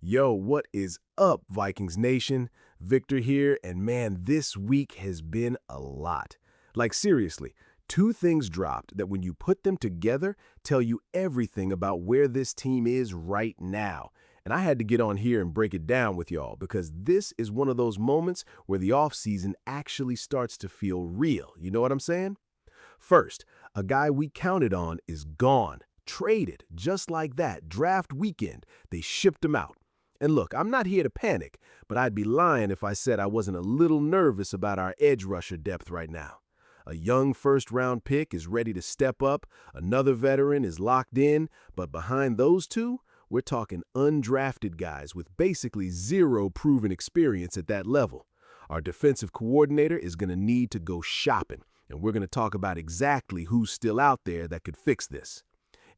Yo, what is up, Vikings Nation? Victor here, and man, this week has been a lot. Like, seriously, two things dropped that when you put them together, tell you everything about where this team is right now. And I had to get on here and break it down with y'all because this is one of those moments where the offseason actually starts to feel real. You know what I'm saying? First, a guy we counted on is gone. Traded, just like that, draft weekend. They shipped him out. And look, I'm not here to panic, but I'd be lying if I said I wasn't a little nervous about our edge rusher depth right now. A young first-round pick is ready to step up, another veteran is locked in, but behind those two, we're talking undrafted guys with basically zero proven experience at that level. Our defensive coordinator is going to need to go shopping, and we're going to talk about exactly who's still out there that could fix this.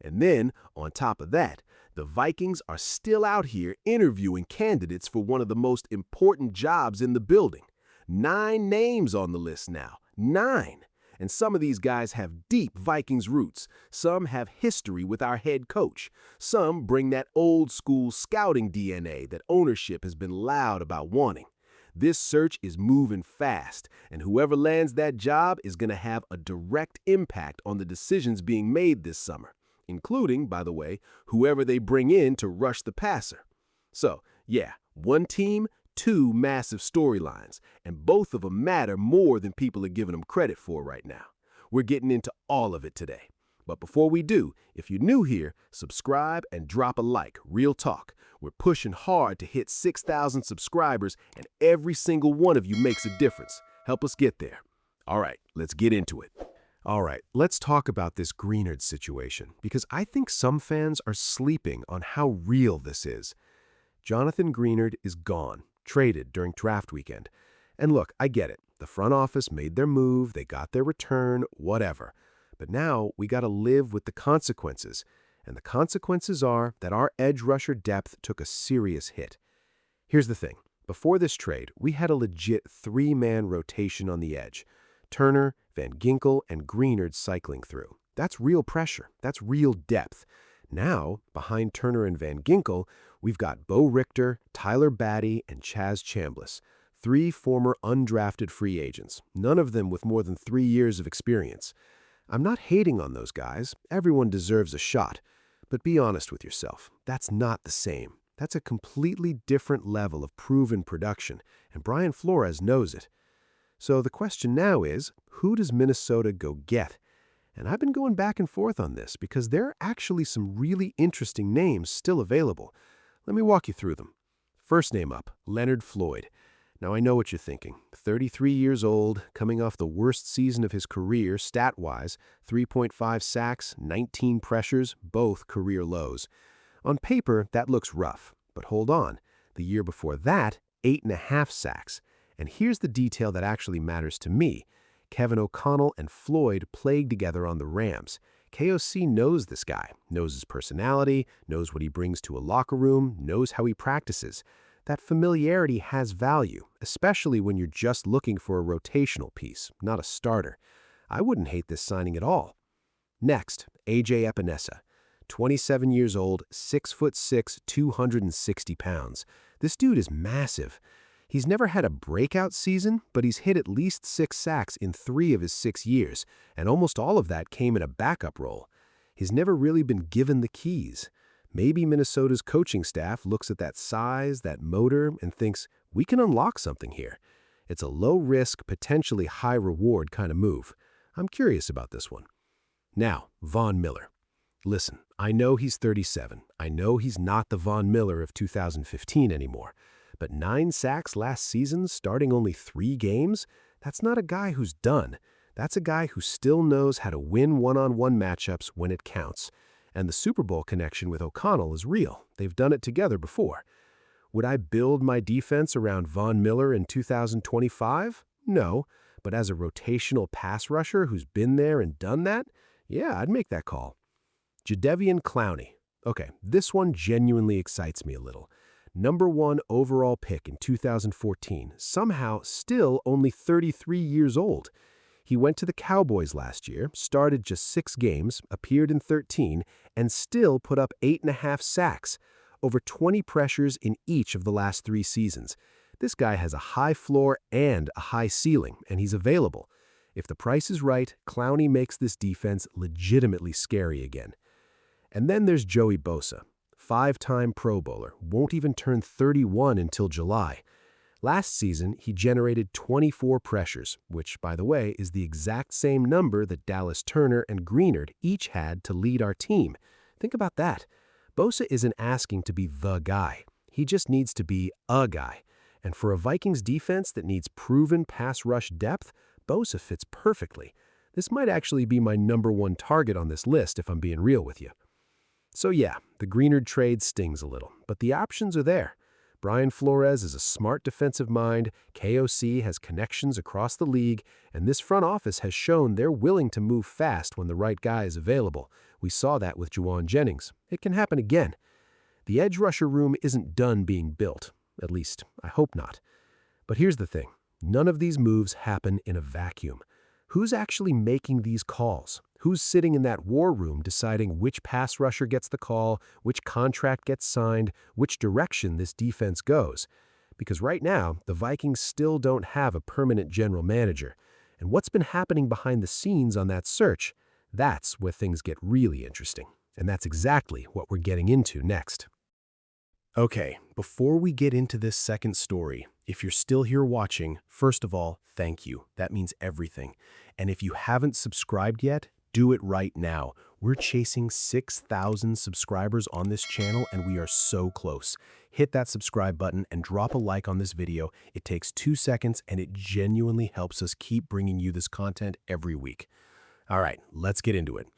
And then, on top of that, the Vikings are still out here interviewing candidates for one of the most important jobs in the building. 9 names on the list now. 9. And some of these guys have deep Vikings roots. Some have history with our head coach. Some bring that old school scouting DNA that ownership has been loud about wanting. This search is moving fast, and whoever lands that job is going to have a direct impact on the decisions being made this summer, including, by the way, whoever they bring in to rush the passer. So, yeah, one team, 2 massive storylines, and both of them matter more than people are giving them credit for right now. We're getting into all of it today. But before we do, if you're new here, subscribe and drop a like. Real talk. We're pushing hard to hit 6,000 subscribers, and every single one of you makes a difference. Help us get there. All right, let's get into it. All right, let's talk about this Greenard situation, because I think some fans are sleeping on how real this is. Jonathan Greenard is gone, traded during draft weekend. And look, I get it. The front office made their move, they got their return, whatever. But now we got to live with the consequences. And the consequences are that our edge rusher depth took a serious hit. Here's the thing. Before this trade, we had a legit 3-man rotation on the edge. Turner, Van Ginkel, and Greenard cycling through. That's real pressure. That's real depth. Now, behind Turner and Van Ginkel, we've got Bo Richter, Tyler Batty, and Chaz Chambliss. 3 former undrafted free agents, none of them with more than 3 years of experience. I'm not hating on those guys. Everyone deserves a shot. But be honest with yourself. That's not the same. That's a completely different level of proven production, and Brian Flores knows it. So the question now is, who does Minnesota go get? And I've been going back and forth on this because there are actually some really interesting names still available. Let me walk you through them. First name up, Leonard Floyd. Now I know what you're thinking. 33 years old, coming off the worst season of his career stat-wise, 3.5 sacks, 19 pressures, both career lows. On paper, that looks rough. But hold on. The year before that, 8.5 sacks. And here's the detail that actually matters to me. Kevin O'Connell and Floyd played together on the Rams. KOC knows this guy, knows his personality, knows what he brings to a locker room, knows how he practices. That familiarity has value, especially when you're just looking for a rotational piece, not a starter. I wouldn't hate this signing at all. Next, AJ Epinesa. 27 years old, 6'6", 260 pounds. This dude is massive. He's never had a breakout season, but he's hit at least 6 sacks in 3 of his 6 years, and almost all of that came in a backup role. He's never really been given the keys. Maybe Minnesota's coaching staff looks at that size, that motor, and thinks, we can unlock something here. It's a low-risk, potentially high-reward kind of move. I'm curious about this one. Now, Von Miller. Listen, I know he's 37. I know he's not the Von Miller of 2015 anymore. But 9 sacks last season, starting only 3 games? That's not a guy who's done. That's a guy who still knows how to win one-on-one matchups when it counts. And the Super Bowl connection with O'Connell is real. They've done it together before. Would I build my defense around Von Miller in 2025? No. But as a rotational pass rusher who's been there and done that, yeah, I'd make that call. Jadeveon Clowney. Okay, this one genuinely excites me a little. Number 1 overall pick in 2014, somehow still only 33 years old. He went to the Cowboys last year, started just 6 games, appeared in 13, and still put up 8.5 sacks. over 20 pressures in each of the last 3 seasons. This guy has a high floor and a high ceiling, and he's available. If the price is right, Clowney makes this defense legitimately scary again. And then there's Joey Bosa, 5-time Pro Bowler, won't even turn 31 until July. Last season, he generated 24 pressures, which, by the way, is the exact same number that Dallas Turner and Greenard each had to lead our team. Think about that. Bosa isn't asking to be the guy. He just needs to be a guy. And for a Vikings defense that needs proven pass rush depth, Bosa fits perfectly. This might actually be my #1 target on this list if I'm being real with you. So yeah, the Greenard trade stings a little, but the options are there. Brian Flores is a smart defensive mind, KOC has connections across the league, and this front office has shown they're willing to move fast when the right guy is available. We saw that with Juwan Jennings. It can happen again. The edge rusher room isn't done being built. At least, I hope not. But here's the thing. None of these moves happen in a vacuum. Who's actually making these calls? Who's sitting in that war room deciding which pass rusher gets the call, which contract gets signed, which direction this defense goes? Because right now, the Vikings still don't have a permanent general manager. And what's been happening behind the scenes on that search? That's where things get really interesting. And that's exactly what we're getting into next. Okay, before we get into this second story, if you're still here watching, first of all, thank you. That means everything. And if you haven't subscribed yet, do it right now. We're chasing 6,000 subscribers on this channel, and we are so close. Hit that subscribe button and drop a like on this video. It takes 2 seconds, and it genuinely helps us keep bringing you this content every week. All right, let's get into it.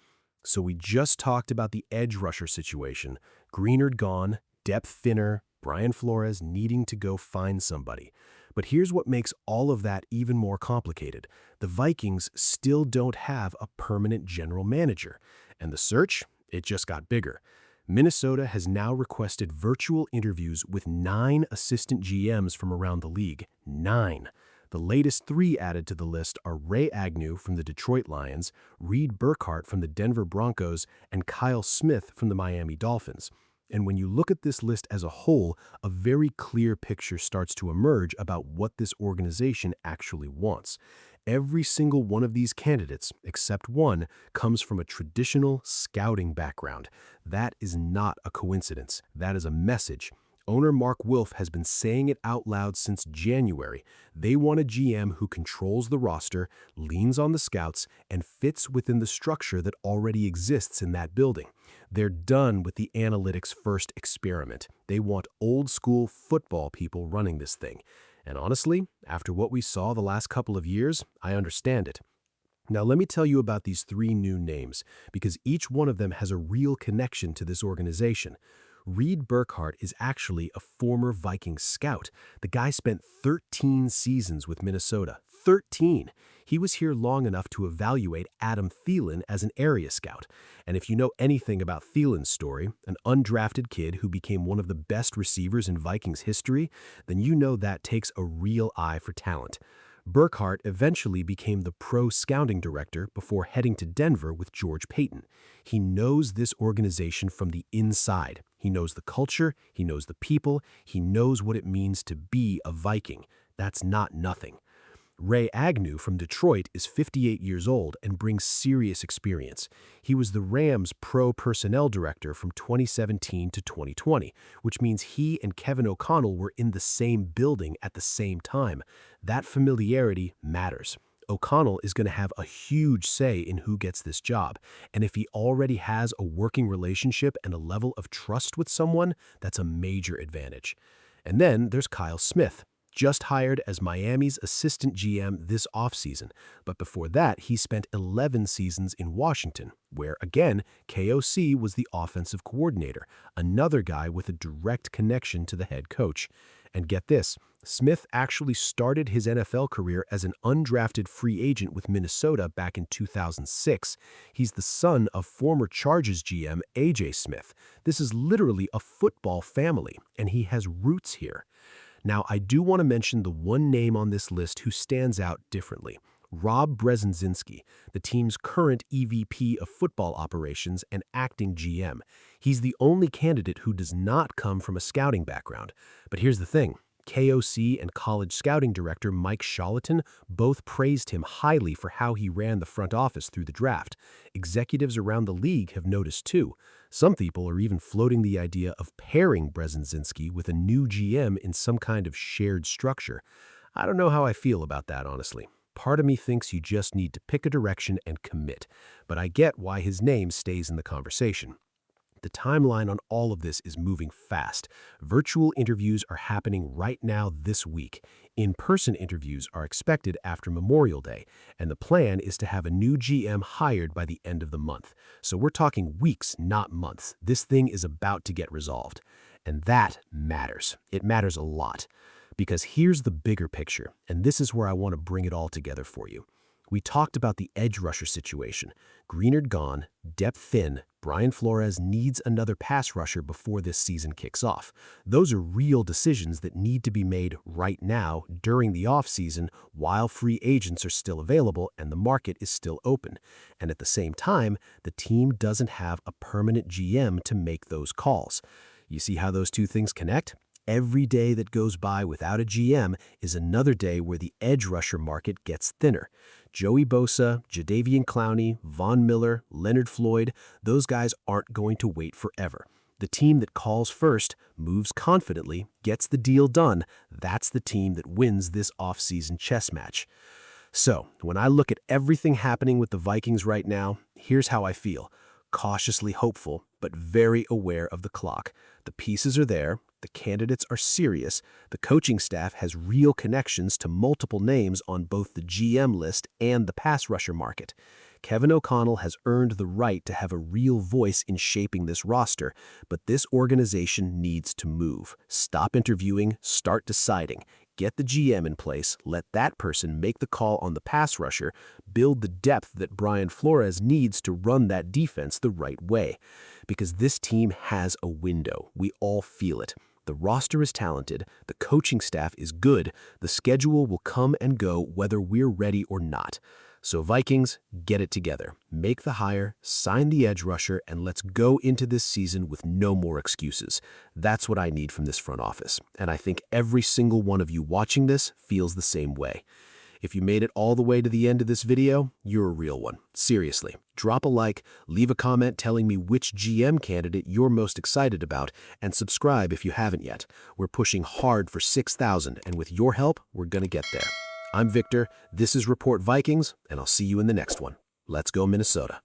So we just talked about the edge rusher situation. Greenard gone, depth thinner, Brian Flores needing to go find somebody. But here's what makes all of that even more complicated. The Vikings still don't have a permanent general manager. And the search, it just got bigger. Minnesota has now requested virtual interviews with 9 assistant GMs from around the league. 9. The latest 3 added to the list are Ray Agnew from the Detroit Lions, Reed Burkhardt from the Denver Broncos, and Kyle Smith from the Miami Dolphins. And when you look at this list as a whole, a very clear picture starts to emerge about what this organization actually wants. Every single one of these candidates, except one, comes from a traditional scouting background. That is not a coincidence. That is a message. Owner Mark Wilf has been saying it out loud since January. They want a GM who controls the roster, leans on the scouts, and fits within the structure that already exists in that building. They're done with the analytics first experiment. They want old school football people running this thing. And honestly, after what we saw the last couple of years, I understand it. Now let me tell you about these 3 new names, because each one of them has a real connection to this organization. Reed Burkhardt is actually a former Vikings scout. The guy spent 13 seasons with Minnesota. 13! He was here long enough to evaluate Adam Thielen as an area scout. And if you know anything about Thielen's story, an undrafted kid who became one of the best receivers in Vikings history, then you know that takes a real eye for talent. Burkhardt eventually became the pro scouting director before heading to Denver with George Paton. He knows this organization from the inside. He knows the culture, he knows the people, he knows what it means to be a Viking. That's not nothing. Ray Agnew from Detroit is 58 years old and brings serious experience. He was the Rams pro personnel director from 2017 to 2020, which means he and Kevin O'Connell were in the same building at the same time. That familiarity matters. O'Connell is going to have a huge say in who gets this job, and if he already has a working relationship and a level of trust with someone, that's a major advantage. And then there's Kyle Smith, just hired as Miami's assistant GM this offseason, but before that he spent 11 seasons in Washington, where again, KOC was the offensive coordinator, another guy with a direct connection to the head coach. And get this, Smith actually started his NFL career as an undrafted free agent with Minnesota back in 2006. He's the son of former Chargers GM A.J. Smith. This is literally a football family, and he has roots here. Now, I do want to mention the one name on this list who stands out differently. Rob Brzezinski, the team's current EVP of football operations and acting GM. He's the only candidate who does not come from a scouting background. But here's the thing. KOC and college scouting director Mike Charlatan both praised him highly for how he ran the front office through the draft. Executives around the league have noticed too. Some people are even floating the idea of pairing Brzezinski with a new GM in some kind of shared structure. I don't know how I feel about that, honestly. Part of me thinks you just need to pick a direction and commit, but I get why his name stays in the conversation. The timeline on all of this is moving fast. Virtual interviews are happening right now this week. In-person interviews are expected after Memorial Day, and the plan is to have a new GM hired by the end of the month. So we're talking weeks, not months. This thing is about to get resolved. And that matters. It matters a lot. Because here's the bigger picture, and this is where I want to bring it all together for you. We talked about the edge rusher situation. Greenard gone, depth thin, Brian Flores needs another pass rusher before this season kicks off. Those are real decisions that need to be made right now during the offseason while free agents are still available and the market is still open. And at the same time, the team doesn't have a permanent GM to make those calls. You see how those two things connect? Every day that goes by without a GM is another day where the edge rusher market gets thinner. Joey Bosa, Jadeveon Clowney, Von Miller, Leonard Floyd, those guys aren't going to wait forever. The team that calls first, moves confidently, gets the deal done, that's the team that wins this offseason chess match. So, when I look at everything happening with the Vikings right now, here's how I feel. Cautiously hopeful, but very aware of the clock. The pieces are there. The candidates are serious. The coaching staff has real connections to multiple names on both the GM list and the pass rusher market. Kevin O'Connell has earned the right to have a real voice in shaping this roster, but this organization needs to move. Stop interviewing, start deciding. Get the GM in place, let that person make the call on the pass rusher, build the depth that Brian Flores needs to run that defense the right way. Because this team has a window. We all feel it. The roster is talented, the coaching staff is good, the schedule will come and go whether we're ready or not. So Vikings, get it together. Make the hire, sign the edge rusher, and let's go into this season with no more excuses. That's what I need from this front office, and I think every single one of you watching this feels the same way. If you made it all the way to the end of this video, you're a real one. Seriously, drop a like, leave a comment telling me which GM candidate you're most excited about, and subscribe if you haven't yet. We're pushing hard for 6,000, and with your help, we're gonna get there. I'm Victor, this is Report Vikings, and I'll see you in the next one. Let's go Minnesota.